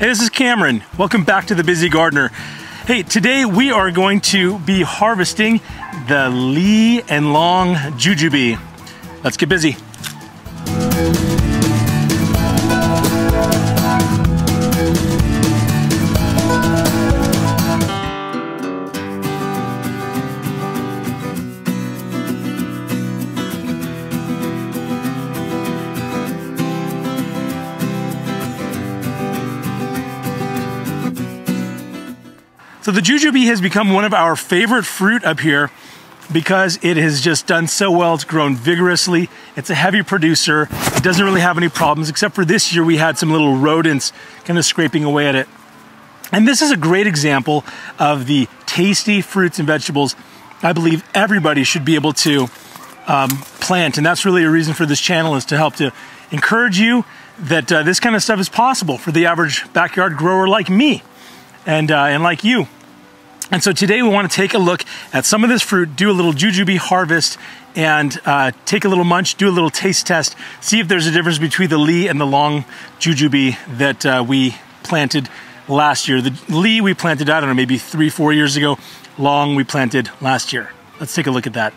Hey, this is Cameron. Welcome back to The Busy Gardener. Hey, today we are going to be harvesting the Lee and Long jujube. Let's get busy. So the jujube has become one of our favorite fruit up here because it has just done so well. It's grown vigorously. It's a heavy producer. It doesn't really have any problems, except for this year we had some little rodents kind of scraping away at it. And this is a great example of the tasty fruits and vegetables I believe everybody should be able to plant. And that's really a reason for this channel, is to help to encourage you that this kind of stuff is possible for the average backyard grower like me. And like you. And so today we want to take a look at some of this fruit, do a little jujube harvest, and take a little munch, do a little taste test, see if there's a difference between the Lee and the Long jujube that we planted last year. The Lee we planted, I don't know, maybe 3-4 years ago. Long we planted last year. Let's take a look at that.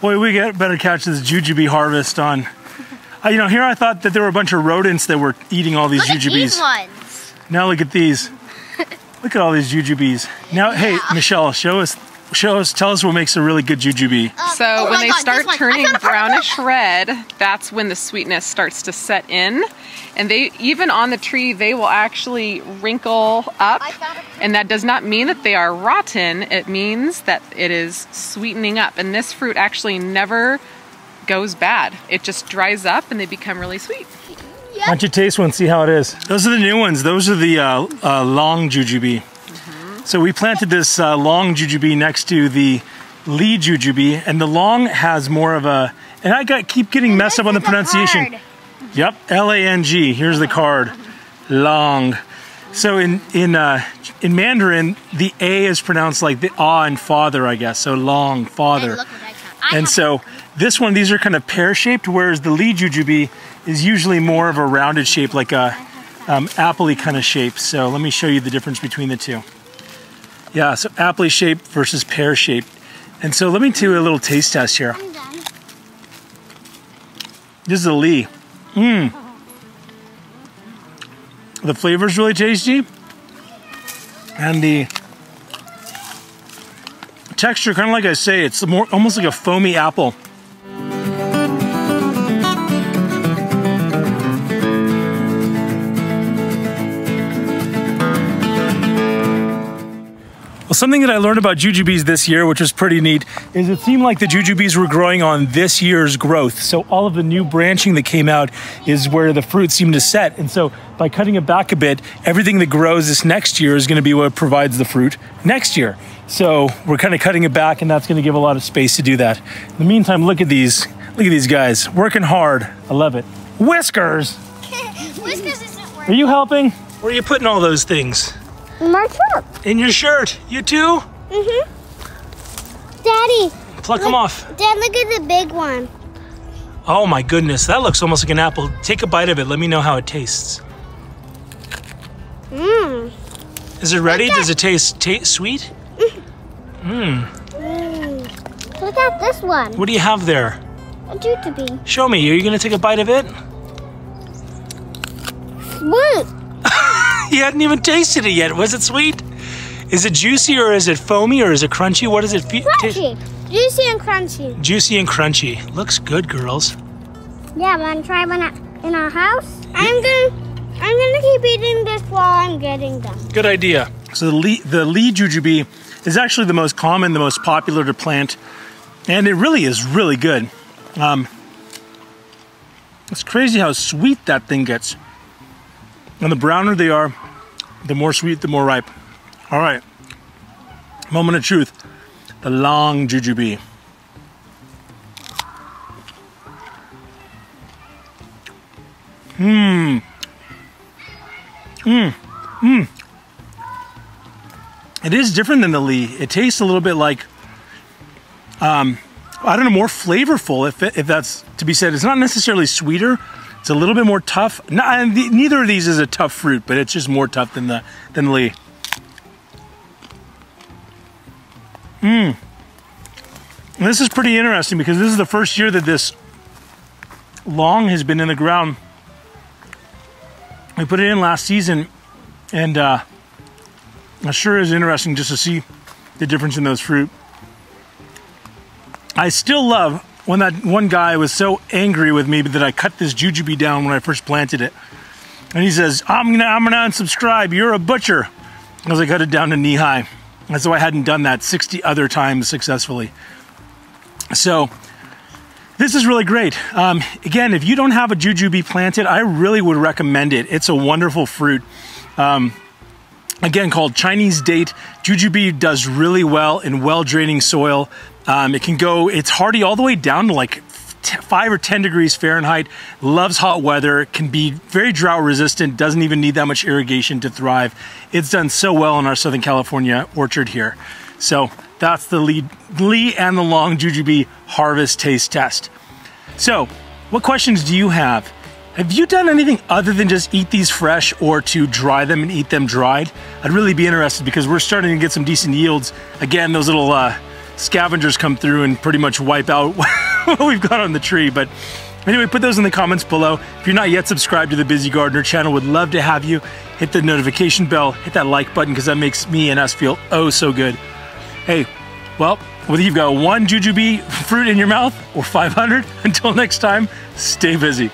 Boy, we better catch this jujube harvest on. You know, here I thought that there were a bunch of rodents that were eating all these jujubes. Look at these ones. Now look at these. Look at all these jujubes. Now, hey, Michelle, tell us what makes a really good jujube. So when they start turning brownish red, that's when the sweetness starts to set in. And they, even on the tree, they will actually wrinkle up. And that does not mean that they are rotten. It means that it is sweetening up. And this fruit actually never goes bad. It just dries up and they become really sweet. Why don't you taste one, see how it is. Those are the new ones. Those are the Long jujube. So we planted this Long jujube next to the Lee jujube, and the Long has more of a, and I keep getting messed up on the pronunciation. Yep, L-A-N-G, here's the card, Long. So in Mandarin, the A is pronounced like the ah in father, I guess, so Long, father. And so this one, these are kind of pear-shaped, whereas the Lee jujube is usually more of a rounded shape, like a apple-y kind of shape. So let me show you the difference between the two. Yeah, so apple-y shaped versus pear-shaped. And so let me do a little taste test here. This is a Lee. The flavor's really tasty. And the texture, kind of like I say, it's more almost like a foamy apple. Well, something that I learned about jujubes this year, which was pretty neat, is it seemed like the jujubes were growing on this year's growth. So all of the new branching that came out is where the fruit seemed to set. And so by cutting it back a bit, everything that grows this next year is going to be what provides the fruit next year. So we're kind of cutting it back, and that's going to give a lot of space to do that. In the meantime, look at these guys working hard. I love it. Whiskers. Whiskers isn't working. Are you helping? Where are you putting all those things? In my shirt. In your shirt? You too? Mm-hmm. Daddy. Pluck them off. Dad, look at the big one. Oh my goodness, that looks almost like an apple. Take a bite of it. Let me know how it tastes. Mmm. Is it ready? Does it taste sweet? Mmm. Look at this one. What do you have there? A jujube. Show me. Are you going to take a bite of it? Sweet. You hadn't even tasted it yet. Was it sweet? Is it juicy, or is it foamy, or is it crunchy? What does it feel? Crunchy. Juicy and crunchy. Juicy and crunchy. Looks good, girls. Yeah, want to try one in our house? I'm gonna keep eating this while I'm getting them. Good idea. So the Lee jujube is actually the most common, the most popular to plant, and it really is really good. It's crazy how sweet that thing gets. And the browner they are, the more sweet, the more ripe. All right, moment of truth. The Long jujube. It is different than the Lee. It tastes a little bit like, I don't know, more flavorful, if that's to be said. It's not necessarily sweeter. It's a little bit more tough. Neither of these is a tough fruit, but it's just more tough than the Lee. This is pretty interesting because this is the first year that this long has been in the ground. We put it in last season, and it sure is interesting just to see the difference in those fruit. I still love when that one guy was so angry with me that I cut this jujube down when I first planted it. And he says, I'm gonna unsubscribe, you're a butcher. Because I cut it down to knee high. And so I hadn't done that 60 other times successfully. So this is really great. Again, if you don't have a jujube planted, I really would recommend it. It's a wonderful fruit. Again, called Chinese date. Jujube does really well in well-draining soil. It's hardy all the way down to like 5 or 10 degrees Fahrenheit, loves hot weather, can be very drought resistant, doesn't even need that much irrigation to thrive. It's done so well in our Southern California orchard here. So that's the Lee and the Long Jujube Harvest taste test. So what questions do you have? Have you done anything other than just eat these fresh or to dry them and eat them dried? I'd really be interested because we're starting to get some decent yields. Again, those little scavengers come through and pretty much wipe out what we've got on the tree. But anyway, put those in the comments below. If you're not yet subscribed to the Busy Gardener channel, would love to have you. Hit the notification bell, hit that like button because that makes me and us feel oh so good. Hey, well, whether you've got one jujube fruit in your mouth or 500, until next time, stay busy.